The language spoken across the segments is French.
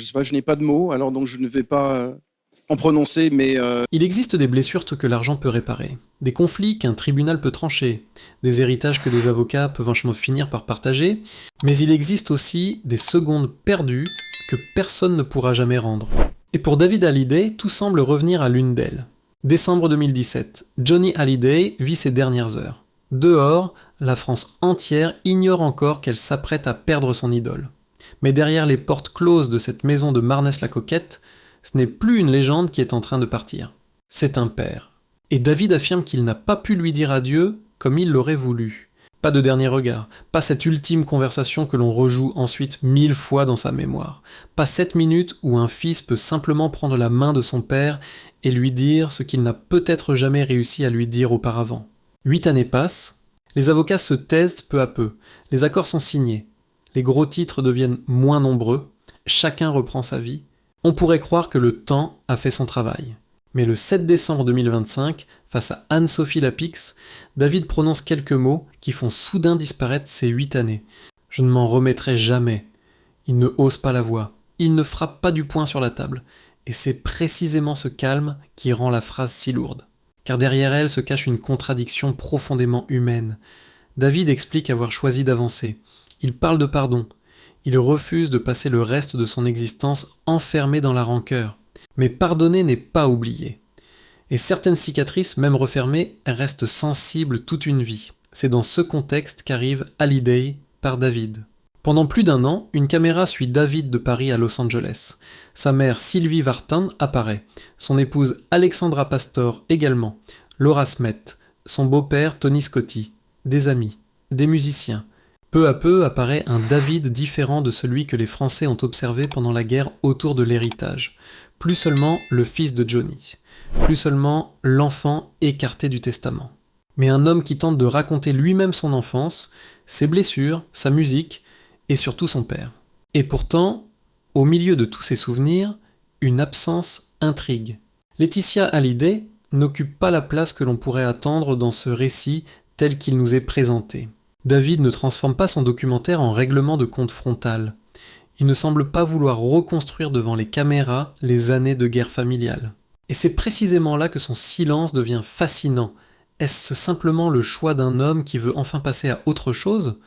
Je sais pas, je n'ai pas de mots, alors donc je ne vais pas en prononcer, mais Il existe des blessures que l'argent peut réparer, des conflits qu'un tribunal peut trancher, des héritages que des avocats peuvent vachement finir par partager, mais il existe aussi des secondes perdues que personne ne pourra jamais rendre. Et pour David Hallyday, tout semble revenir à l'une d'elles. Décembre 2017, Johnny Hallyday vit ses dernières heures. Dehors, la France entière ignore encore qu'elle s'apprête à perdre son idole. Mais derrière les portes closes de cette maison de Marnès-la-Coquette, ce n'est plus une légende qui est en train de partir. C'est un père. Et David affirme qu'il n'a pas pu lui dire adieu comme il l'aurait voulu. Pas de dernier regard, pas cette ultime conversation que l'on rejoue ensuite 1000 fois dans sa mémoire, pas 7 minutes où un fils peut simplement prendre la main de son père et lui dire ce qu'il n'a peut-être jamais réussi à lui dire auparavant. 8 années passent, les avocats se taisent peu à peu, les accords sont signés, les gros titres deviennent moins nombreux, chacun reprend sa vie. On pourrait croire que le temps a fait son travail. Mais le 7 décembre 2025, face à Anne-Sophie Lapix, David prononce quelques mots qui font soudain disparaître ces 8 années. Je ne m'en remettrai jamais. Il ne hausse pas la voix, il ne frappe pas du poing sur la table, et c'est précisément ce calme qui rend la phrase si lourde. Car derrière elle se cache une contradiction profondément humaine. David explique avoir choisi d'avancer. Il parle de pardon. Il refuse de passer le reste de son existence enfermé dans la rancœur. Mais pardonner n'est pas oublier. Et certaines cicatrices, même refermées, restent sensibles toute une vie. C'est dans ce contexte qu'arrive Hallyday par David. Pendant plus d'1 an, une caméra suit David de Paris à Los Angeles. Sa mère Sylvie Vartan apparaît, son épouse Alexandra Pastor également, Laura Smet, son beau-père Tony Scotti, des amis, des musiciens. Peu à peu apparaît un David différent de celui que les Français ont observé pendant la guerre autour de l'héritage. Plus seulement le fils de Johnny, plus seulement l'enfant écarté du testament. Mais un homme qui tente de raconter lui-même son enfance, ses blessures, sa musique, et surtout son père. Et pourtant, au milieu de tous ces souvenirs, une absence intrigue. Laetitia Hallyday n'occupe pas la place que l'on pourrait attendre dans ce récit tel qu'il nous est présenté. David ne transforme pas son documentaire en règlement de compte frontal. Il ne semble pas vouloir reconstruire devant les caméras les années de guerre familiale. Et c'est précisément là que son silence devient fascinant. Est-ce simplement le choix d'un homme qui veut enfin passer à autre chose ?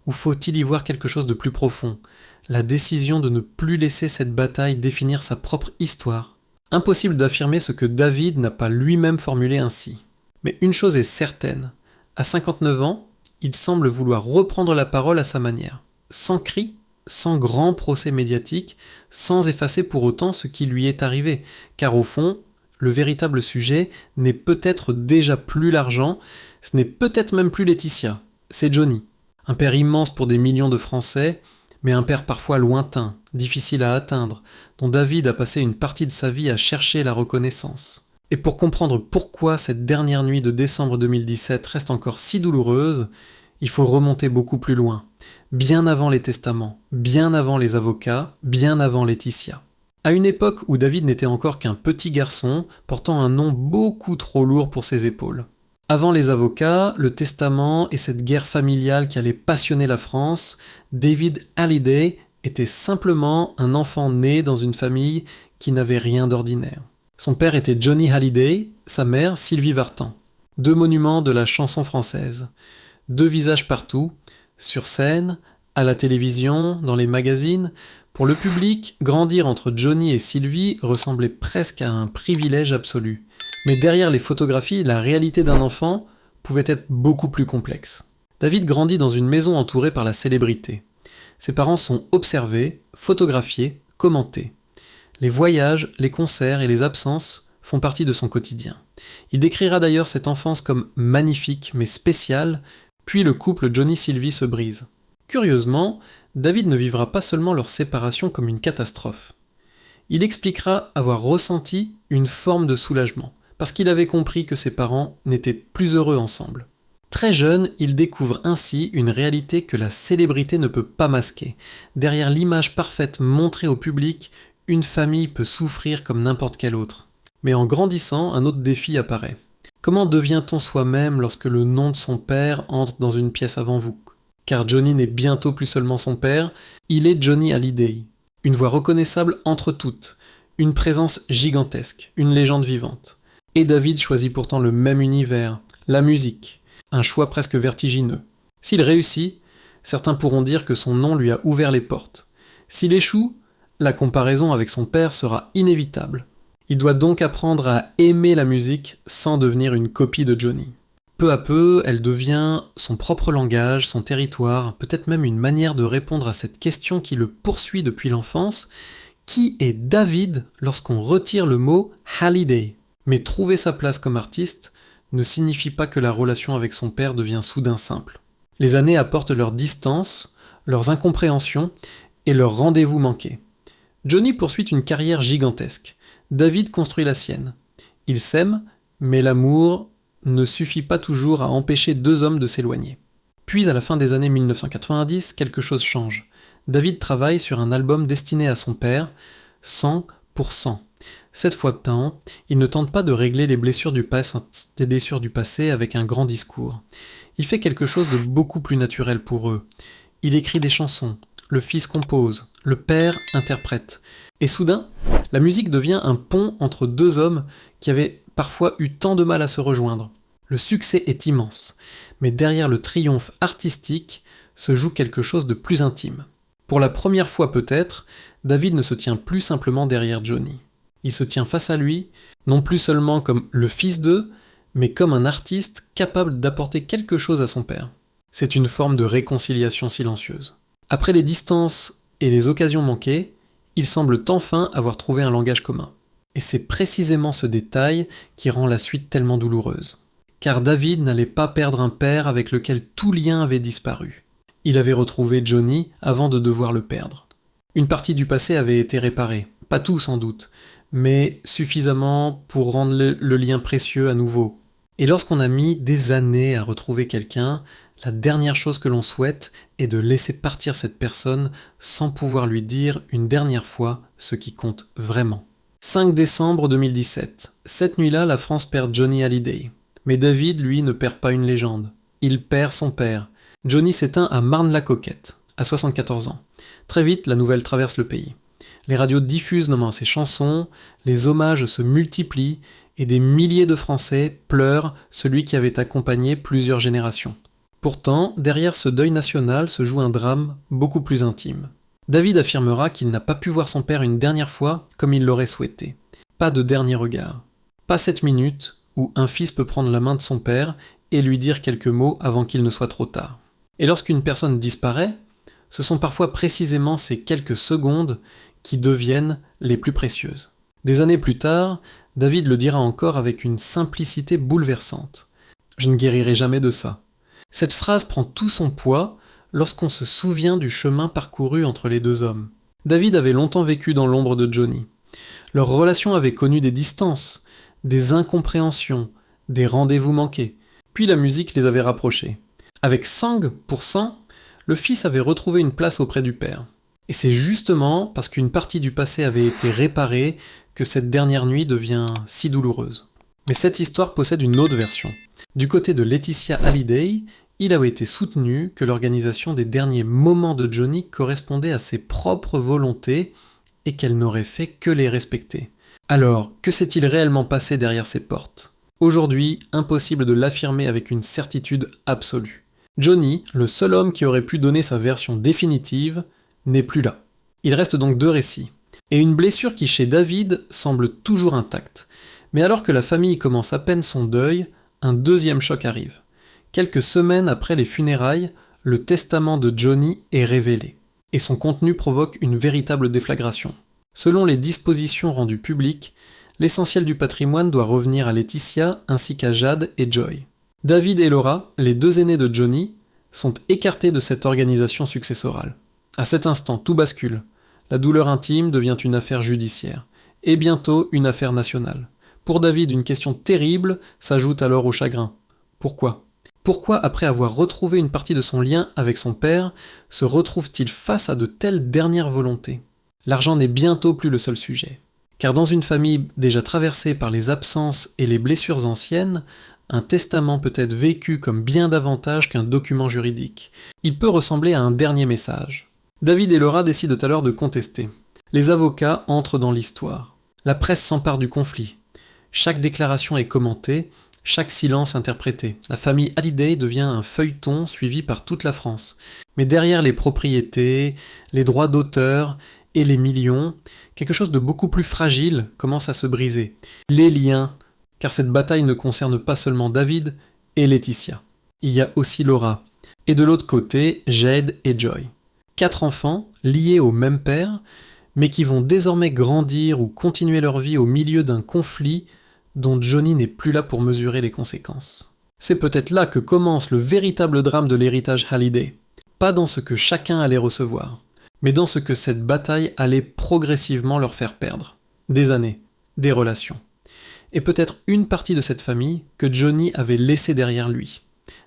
Ou faut-il y voir quelque chose de plus profond ? La décision de ne plus laisser cette bataille définir sa propre histoire. Impossible d'affirmer ce que David n'a pas lui-même formulé ainsi. Mais une chose est certaine. À 59 ans, il semble vouloir reprendre la parole à sa manière. Sans cri, sans grand procès médiatique, sans effacer pour autant ce qui lui est arrivé. Car au fond, le véritable sujet n'est peut-être déjà plus l'argent, ce n'est peut-être même plus Laetitia, c'est Johnny. Un père immense pour des millions de Français, mais un père parfois lointain, difficile à atteindre, dont David a passé une partie de sa vie à chercher la reconnaissance. Et pour comprendre pourquoi cette dernière nuit de décembre 2017 reste encore si douloureuse, il faut remonter beaucoup plus loin, bien avant les testaments, bien avant les avocats, bien avant Laetitia. À une époque où David n'était encore qu'un petit garçon, portant un nom beaucoup trop lourd pour ses épaules. Avant les avocats, le testament et cette guerre familiale qui allait passionner la France, David Hallyday était simplement un enfant né dans une famille qui n'avait rien d'ordinaire. Son père était Johnny Hallyday, sa mère Sylvie Vartan. 2 monuments de la chanson française. 2 visages partout, sur scène, à la télévision, dans les magazines. Pour le public, grandir entre Johnny et Sylvie ressemblait presque à un privilège absolu. Mais derrière les photographies, la réalité d'un enfant pouvait être beaucoup plus complexe. David grandit dans une maison entourée par la célébrité. Ses parents sont observés, photographiés, commentés. Les voyages, les concerts et les absences font partie de son quotidien. Il décrira d'ailleurs cette enfance comme magnifique mais spéciale, puis le couple Johnny-Sylvie se brise. Curieusement, David ne vivra pas seulement leur séparation comme une catastrophe. Il expliquera avoir ressenti une forme de soulagement, parce qu'il avait compris que ses parents n'étaient plus heureux ensemble. Très jeune, il découvre ainsi une réalité que la célébrité ne peut pas masquer. Derrière l'image parfaite montrée au public, une famille peut souffrir comme n'importe quelle autre. Mais en grandissant, un autre défi apparaît. Comment devient-on soi-même lorsque le nom de son père entre dans une pièce avant vous ? Car Johnny n'est bientôt plus seulement son père, il est Johnny Hallyday. Une voix reconnaissable entre toutes, une présence gigantesque, une légende vivante. Et David choisit pourtant le même univers, la musique, un choix presque vertigineux. S'il réussit, certains pourront dire que son nom lui a ouvert les portes. S'il échoue, la comparaison avec son père sera inévitable. Il doit donc apprendre à aimer la musique sans devenir une copie de Johnny. Peu à peu, elle devient son propre langage, son territoire, peut-être même une manière de répondre à cette question qui le poursuit depuis l'enfance. Qui est David lorsqu'on retire le mot Hallyday ? Mais trouver sa place comme artiste ne signifie pas que la relation avec son père devient soudain simple. Les années apportent leur distance, leurs incompréhensions et leurs rendez-vous manqués. Johnny poursuit une carrière gigantesque. David construit la sienne. Ils s'aiment, mais l'amour ne suffit pas toujours à empêcher deux hommes de s'éloigner. Puis à la fin des années 1990, quelque chose change. David travaille sur un album destiné à son père, 100%. Cette fois-temps, il ne tente pas de régler les blessures du passé avec un grand discours. Il fait quelque chose de beaucoup plus naturel pour eux. Il écrit des chansons, le fils compose, le père interprète. Et soudain, la musique devient un pont entre deux hommes qui avaient parfois eu tant de mal à se rejoindre. Le succès est immense, mais derrière le triomphe artistique se joue quelque chose de plus intime. Pour la première fois peut-être, David ne se tient plus simplement derrière Johnny. Il se tient face à lui, non plus seulement comme le fils d'eux, mais comme un artiste capable d'apporter quelque chose à son père. C'est une forme de réconciliation silencieuse. Après les distances et les occasions manquées, ils semblent enfin avoir trouvé un langage commun. Et c'est précisément ce détail qui rend la suite tellement douloureuse. Car David n'allait pas perdre un père avec lequel tout lien avait disparu. Il avait retrouvé Johnny avant de devoir le perdre. Une partie du passé avait été réparée, pas tout sans doute, mais suffisamment pour rendre le lien précieux à nouveau. Et lorsqu'on a mis des années à retrouver quelqu'un, la dernière chose que l'on souhaite est de laisser partir cette personne sans pouvoir lui dire une dernière fois ce qui compte vraiment. 5 décembre 2017. Cette nuit-là, la France perd Johnny Hallyday. Mais David, lui, ne perd pas une légende. Il perd son père. Johnny s'éteint à Marne-la-Coquette, à 74 ans. Très vite, la nouvelle traverse le pays. Les radios diffusent notamment ses chansons, les hommages se multiplient et des milliers de Français pleurent celui qui avait accompagné plusieurs générations. Pourtant, derrière ce deuil national se joue un drame beaucoup plus intime. David affirmera qu'il n'a pas pu voir son père une dernière fois comme il l'aurait souhaité. Pas de dernier regard. Pas cette minute où un fils peut prendre la main de son père et lui dire quelques mots avant qu'il ne soit trop tard. Et lorsqu'une personne disparaît, ce sont parfois précisément ces quelques secondes qui deviennent les plus précieuses. Des années plus tard, David le dira encore avec une simplicité bouleversante. « Je ne guérirai jamais de ça ». Cette phrase prend tout son poids lorsqu'on se souvient du chemin parcouru entre les deux hommes. David avait longtemps vécu dans l'ombre de Johnny. Leur relation avait connu des distances, des incompréhensions, des rendez-vous manqués. Puis la musique les avait rapprochés. Avec 100%, le fils avait retrouvé une place auprès du père. Et c'est justement parce qu'une partie du passé avait été réparée que cette dernière nuit devient si douloureuse. Mais cette histoire possède une autre version. Du côté de Laetitia Hallyday, il a été soutenu que l'organisation des derniers moments de Johnny correspondait à ses propres volontés et qu'elle n'aurait fait que les respecter. Alors, que s'est-il réellement passé derrière ces portes ? Aujourd'hui, impossible de l'affirmer avec une certitude absolue. Johnny, le seul homme qui aurait pu donner sa version définitive, n'est plus là. Il reste donc deux récits, et une blessure qui chez David semble toujours intacte. Mais alors que la famille commence à peine son deuil, un deuxième choc arrive. Quelques semaines après les funérailles, le testament de Johnny est révélé, et son contenu provoque une véritable déflagration. Selon les dispositions rendues publiques, l'essentiel du patrimoine doit revenir à Laetitia ainsi qu'à Jade et Joy. David et Laura, les deux aînés de Johnny, sont écartés de cette organisation successorale. À cet instant, tout bascule. La douleur intime devient une affaire judiciaire, et bientôt une affaire nationale. Pour David, une question terrible s'ajoute alors au chagrin. Pourquoi ? Pourquoi, après avoir retrouvé une partie de son lien avec son père, se retrouve-t-il face à de telles dernières volontés ? L'argent n'est bientôt plus le seul sujet. Car dans une famille déjà traversée par les absences et les blessures anciennes, un testament peut être vécu comme bien davantage qu'un document juridique. Il peut ressembler à un dernier message. David et Laura décident alors de contester. Les avocats entrent dans l'histoire. La presse s'empare du conflit. Chaque déclaration est commentée, chaque silence interprété. La famille Hallyday devient un feuilleton suivi par toute la France. Mais derrière les propriétés, les droits d'auteur et les millions, quelque chose de beaucoup plus fragile commence à se briser. Les liens, car cette bataille ne concerne pas seulement David et Laetitia. Il y a aussi Laura. Et de l'autre côté, Jade et Joy. 4 enfants, liés au même père, mais qui vont désormais grandir ou continuer leur vie au milieu d'un conflit dont Johnny n'est plus là pour mesurer les conséquences. C'est peut-être là que commence le véritable drame de l'héritage Hallyday. Pas dans ce que chacun allait recevoir, mais dans ce que cette bataille allait progressivement leur faire perdre. Des années, des relations. Et peut-être une partie de cette famille que Johnny avait laissée derrière lui.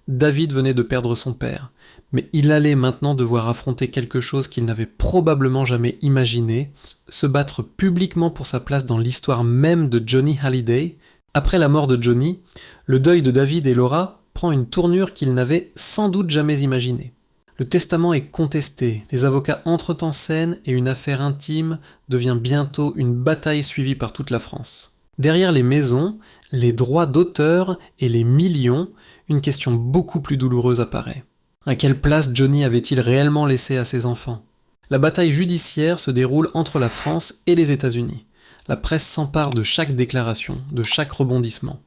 David venait de perdre son père, mais il allait maintenant devoir affronter quelque chose qu'il n'avait probablement jamais imaginé, se battre publiquement pour sa place dans l'histoire même de Johnny Hallyday. Après la mort de Johnny, le deuil de David et Laura prend une tournure qu'ils n'avaient sans doute jamais imaginée. Le testament est contesté, les avocats entrent en scène et une affaire intime devient bientôt une bataille suivie par toute la France. Derrière les maisons, les droits d'auteur et les millions, une question beaucoup plus douloureuse apparaît. À quelle place Johnny avait-il réellement laissé à ses enfants ? La bataille judiciaire se déroule entre la France et les États-Unis. La presse s'empare de chaque déclaration, de chaque rebondissement.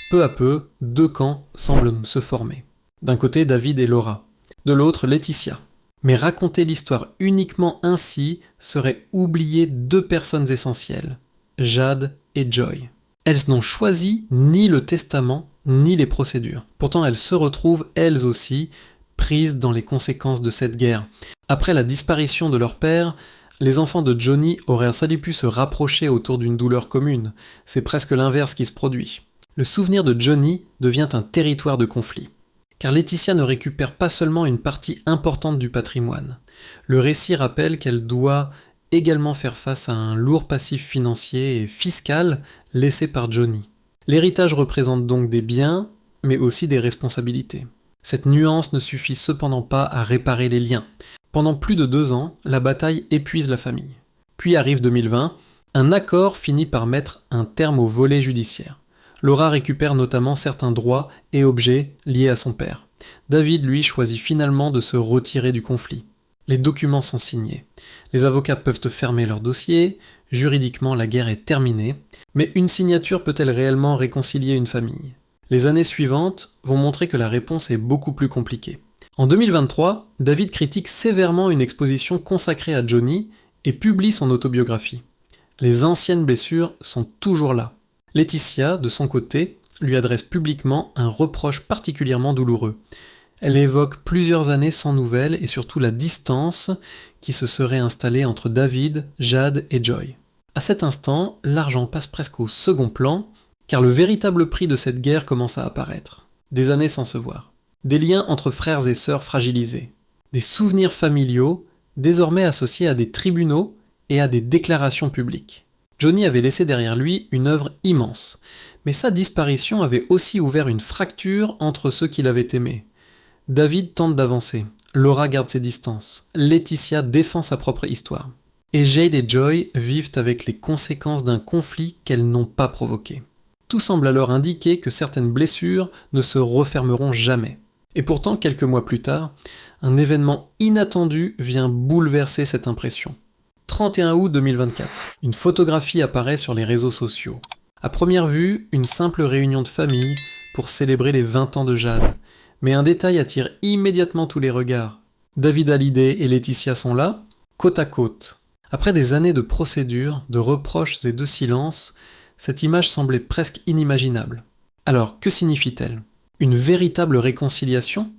Peu à peu, 2 camps semblent se former. D'un côté, David et Laura. De l'autre, Laetitia. Mais raconter l'histoire uniquement ainsi serait oublier 2 personnes essentielles, Jade et Joy. Elles n'ont choisi ni le testament, ni les procédures. Pourtant, elles se retrouvent, elles aussi, prises dans les conséquences de cette guerre. Après la disparition de leur père, les enfants de Johnny auraient sans doute pu se rapprocher autour d'une douleur commune. C'est presque l'inverse qui se produit. Le souvenir de Johnny devient un territoire de conflit. Car Laetitia ne récupère pas seulement une partie importante du patrimoine. Le récit rappelle qu'elle doit également faire face à un lourd passif financier et fiscal laissé par Johnny. L'héritage représente donc des biens, mais aussi des responsabilités. Cette nuance ne suffit cependant pas à réparer les liens. Pendant plus de 2 ans, la bataille épuise la famille. Puis arrive 2020, un accord finit par mettre un terme au volet judiciaire. Laura récupère notamment certains droits et objets liés à son père. David, lui, choisit finalement de se retirer du conflit. Les documents sont signés. Les avocats peuvent fermer leur dossier, juridiquement la guerre est terminée, mais une signature peut-elle réellement réconcilier une famille ? Les années suivantes vont montrer que la réponse est beaucoup plus compliquée. En 2023, David critique sévèrement une exposition consacrée à Johnny et publie son autobiographie. Les anciennes blessures sont toujours là. Laetitia, de son côté, lui adresse publiquement un reproche particulièrement douloureux. Elle évoque plusieurs années sans nouvelles et surtout la distance qui se serait installée entre David, Jade et Joy. À cet instant, l'argent passe presque au second plan, car le véritable prix de cette guerre commence à apparaître. Des années sans se voir. Des liens entre frères et sœurs fragilisés. Des souvenirs familiaux, désormais associés à des tribunaux et à des déclarations publiques. Johnny avait laissé derrière lui une œuvre immense, mais sa disparition avait aussi ouvert une fracture entre ceux qui l'avaient aimé. David tente d'avancer, Laura garde ses distances, Laetitia défend sa propre histoire. Et Jade et Joy vivent avec les conséquences d'un conflit qu'elles n'ont pas provoqué. Tout semble alors indiquer que certaines blessures ne se refermeront jamais. Et pourtant, quelques mois plus tard, un événement inattendu vient bouleverser cette impression. 31 août 2024, une photographie apparaît sur les réseaux sociaux. À première vue, une simple réunion de famille pour célébrer les 20 ans de Jade. Mais un détail attire immédiatement tous les regards. David Hallyday et Laetitia sont là, côte à côte. Après des années de procédures, de reproches et de silence, cette image semblait presque inimaginable. Alors, que signifie-t-elle ? Une véritable réconciliation ?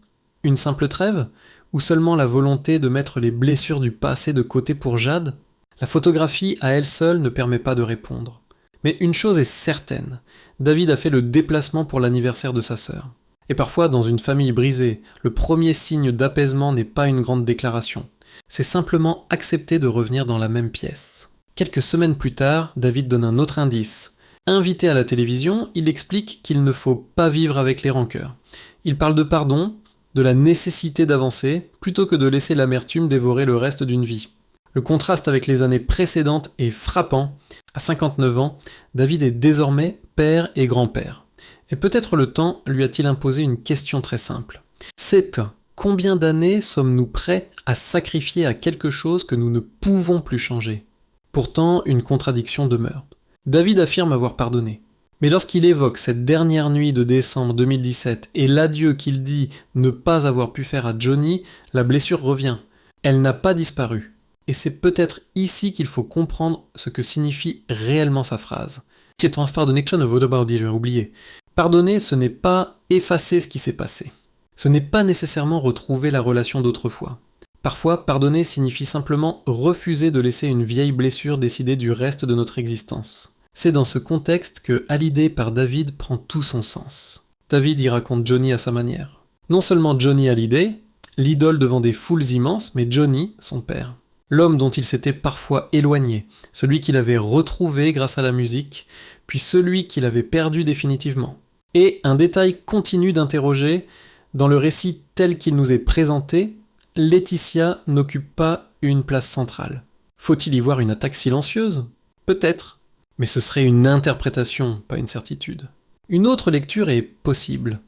Une simple trêve ? Ou seulement la volonté de mettre les blessures du passé de côté pour Jade ? La photographie à elle seule ne permet pas de répondre. Mais une chose est certaine, David a fait le déplacement pour l'anniversaire de sa sœur. Et parfois, dans une famille brisée, le premier signe d'apaisement n'est pas une grande déclaration. C'est simplement accepter de revenir dans la même pièce. Quelques semaines plus tard, David donne un autre indice. Invité à la télévision, il explique qu'il ne faut pas vivre avec les rancœurs. Il parle de pardon, de la nécessité d'avancer, plutôt que de laisser l'amertume dévorer le reste d'une vie. Le contraste avec les années précédentes est frappant. À 59 ans, David est désormais père et grand-père. Et peut-être le temps lui a-t-il imposé une question très simple. C'est combien d'années sommes-nous prêts à sacrifier à quelque chose que nous ne pouvons plus changer? Pourtant, une contradiction demeure. David affirme avoir pardonné. Mais lorsqu'il évoque cette dernière nuit de décembre 2017 et l'adieu qu'il dit ne pas avoir pu faire à Johnny, la blessure revient. Elle n'a pas disparu. Et c'est peut-être ici qu'il faut comprendre ce que signifie réellement sa phrase. C'est un phare de Nixon, j'avais oublié. Pardonner, ce n'est pas effacer ce qui s'est passé. Ce n'est pas nécessairement retrouver la relation d'autrefois. Parfois, pardonner signifie simplement refuser de laisser une vieille blessure décider du reste de notre existence. C'est dans ce contexte que Hallyday par David prend tout son sens. David y raconte Johnny à sa manière. Non seulement Johnny Hallyday, l'idole devant des foules immenses, mais Johnny, son père. L'homme dont il s'était parfois éloigné, celui qu'il avait retrouvé grâce à la musique, puis celui qu'il avait perdu définitivement. Et un détail continue d'interroger, dans le récit tel qu'il nous est présenté, Laetitia n'occupe pas une place centrale. Faut-il y voir une attaque silencieuse? Peut-être, mais ce serait une interprétation, pas une certitude. Une autre lecture est possible.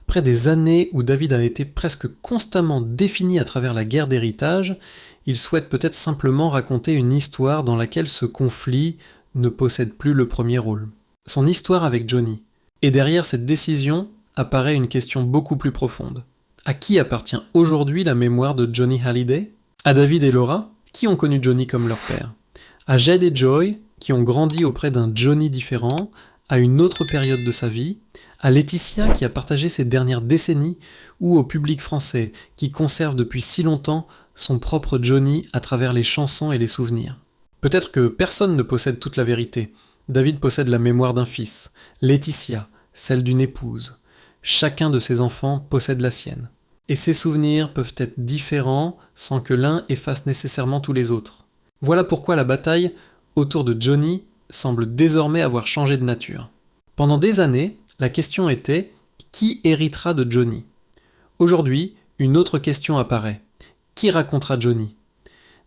Après des années où David a été presque constamment défini à travers la guerre d'héritage, il souhaite peut-être simplement raconter une histoire dans laquelle ce conflit ne possède plus le premier rôle. Son histoire avec Johnny. Et derrière cette décision apparaît une question beaucoup plus profonde. À qui appartient aujourd'hui la mémoire de Johnny Hallyday? À David et Laura, qui ont connu Johnny comme leur père. À Jed et Joy, qui ont grandi auprès d'un Johnny différent, à une autre période de sa vie, à Laetitia qui a partagé ces dernières décennies, ou au public français qui conserve depuis si longtemps son propre Johnny à travers les chansons et les souvenirs. Peut-être que personne ne possède toute la vérité. David possède la mémoire d'un fils, Laetitia, celle d'une épouse. Chacun de ses enfants possède la sienne. Et ces souvenirs peuvent être différents sans que l'un efface nécessairement tous les autres. Voilà pourquoi la bataille autour de Johnny semble désormais avoir changé de nature. Pendant des années, la question était « Qui héritera de Johnny ?» Aujourd'hui, une autre question apparaît. Qui racontera Johnny?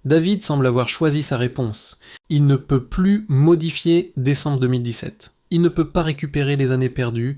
David semble avoir choisi sa réponse. Il ne peut plus modifier décembre 2017. Il ne peut pas récupérer les années perdues,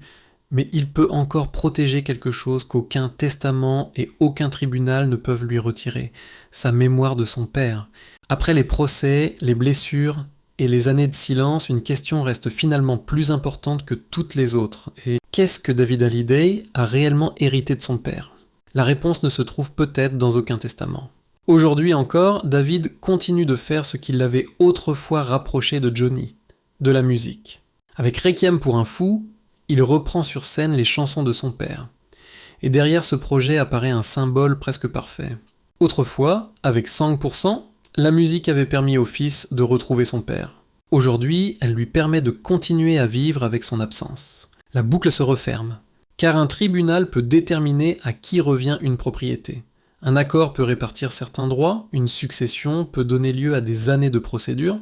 mais il peut encore protéger quelque chose qu'aucun testament et aucun tribunal ne peuvent lui retirer, sa mémoire de son père. Après les procès, les blessures et les années de silence, une question reste finalement plus importante que toutes les autres. Et qu'est-ce que David Hallyday a réellement hérité de son père? La réponse ne se trouve peut-être dans aucun testament. Aujourd'hui encore, David continue de faire ce qui l'avait autrefois rapproché de Johnny, de la musique. Avec Requiem pour un fou, il reprend sur scène les chansons de son père. Et derrière ce projet apparaît un symbole presque parfait. Autrefois, avec Sang pour Sang, la musique avait permis au fils de retrouver son père. Aujourd'hui, elle lui permet de continuer à vivre avec son absence. La boucle se referme, car un tribunal peut déterminer à qui revient une propriété. Un accord peut répartir certains droits, une succession peut donner lieu à des années de procédure,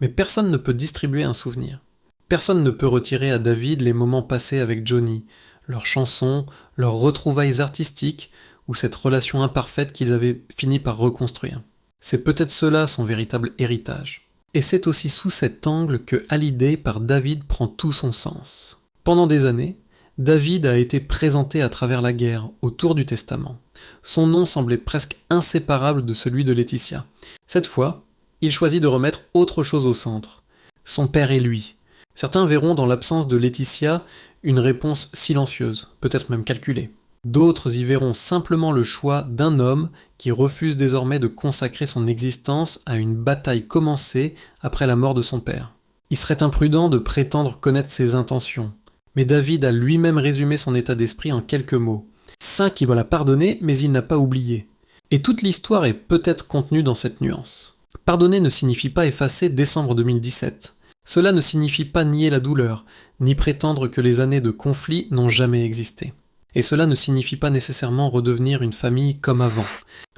mais personne ne peut distribuer un souvenir. Personne ne peut retirer à David les moments passés avec Johnny, leurs chansons, leurs retrouvailles artistiques, ou cette relation imparfaite qu'ils avaient fini par reconstruire. C'est peut-être cela son véritable héritage. Et c'est aussi sous cet angle que Hallyday par David prend tout son sens. Pendant des années, David a été présenté à travers la guerre, autour du testament. Son nom semblait presque inséparable de celui de Laetitia. Cette fois, il choisit de remettre autre chose au centre. Son père et lui. Certains verront dans l'absence de Laetitia une réponse silencieuse, peut-être même calculée. D'autres y verront simplement le choix d'un homme qui refuse désormais de consacrer son existence à une bataille commencée après la mort de son père. Il serait imprudent de prétendre connaître ses intentions, mais David a lui-même résumé son état d'esprit en quelques mots. Saint qui l'a pardonné, mais il n'a pas oublié. Et toute l'histoire est peut-être contenue dans cette nuance. Pardonner ne signifie pas effacer décembre 2017. Cela ne signifie pas nier la douleur, ni prétendre que les années de conflit n'ont jamais existé. Et cela ne signifie pas nécessairement redevenir une famille comme avant.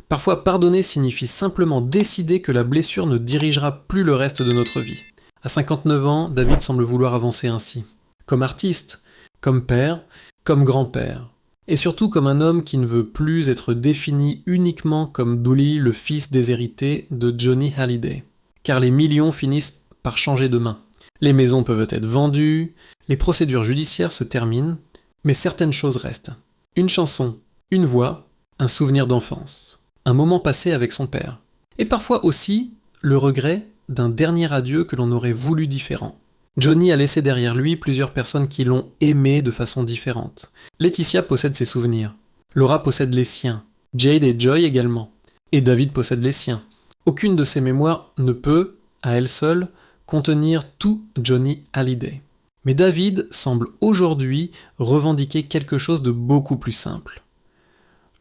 Parfois, pardonner signifie simplement décider que la blessure ne dirigera plus le reste de notre vie. À 59 ans, David semble vouloir avancer ainsi. Comme artiste, comme père, comme grand-père. et surtout comme un homme qui ne veut plus être défini uniquement comme Dooley, le fils déshérité de Johnny Hallyday. Car les millions finissent par changer de main. Les maisons peuvent être vendues, les procédures judiciaires se terminent, mais certaines choses restent. Une chanson, une voix, un souvenir d'enfance, un moment passé avec son père. Et parfois aussi, le regret d'un dernier adieu que l'on aurait voulu différent. Johnny a laissé derrière lui plusieurs personnes qui l'ont aimé de façon différente. Laetitia possède ses souvenirs. Laura possède les siens. Jade et Joy également. Et David possède les siens. Aucune de ces mémoires ne peut, à elle seule, contenir tout Johnny Hallyday. Mais David semble aujourd'hui revendiquer quelque chose de beaucoup plus simple.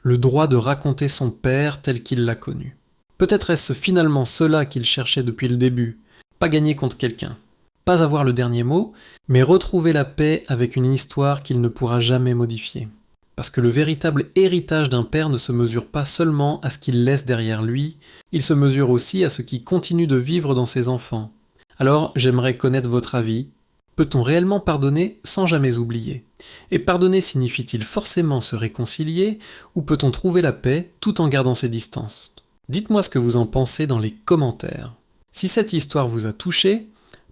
Le droit de raconter son père tel qu'il l'a connu. Peut-être est-ce finalement cela qu'il cherchait depuis le début, pas gagner contre quelqu'un, pas avoir le dernier mot, mais retrouver la paix avec une histoire qu'il ne pourra jamais modifier. Parce que le véritable héritage d'un père ne se mesure pas seulement à ce qu'il laisse derrière lui, il se mesure aussi à ce qui continue de vivre dans ses enfants. Alors j'aimerais connaître votre avis. Peut-on réellement pardonner sans jamais oublier ? Et pardonner signifie-t-il forcément se réconcilier, ou peut-on trouver la paix tout en gardant ses distances ? Dites-moi ce que vous en pensez dans les commentaires. Si cette histoire vous a touché,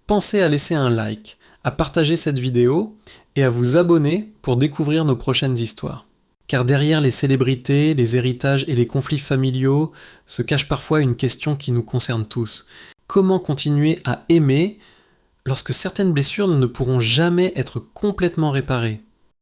pensez à laisser un like, à partager cette vidéo et à vous abonner pour découvrir nos prochaines histoires. Car derrière les célébrités, les héritages et les conflits familiaux se cache parfois une question qui nous concerne tous. Comment continuer à aimer lorsque certaines blessures ne pourront jamais être complètement réparées ?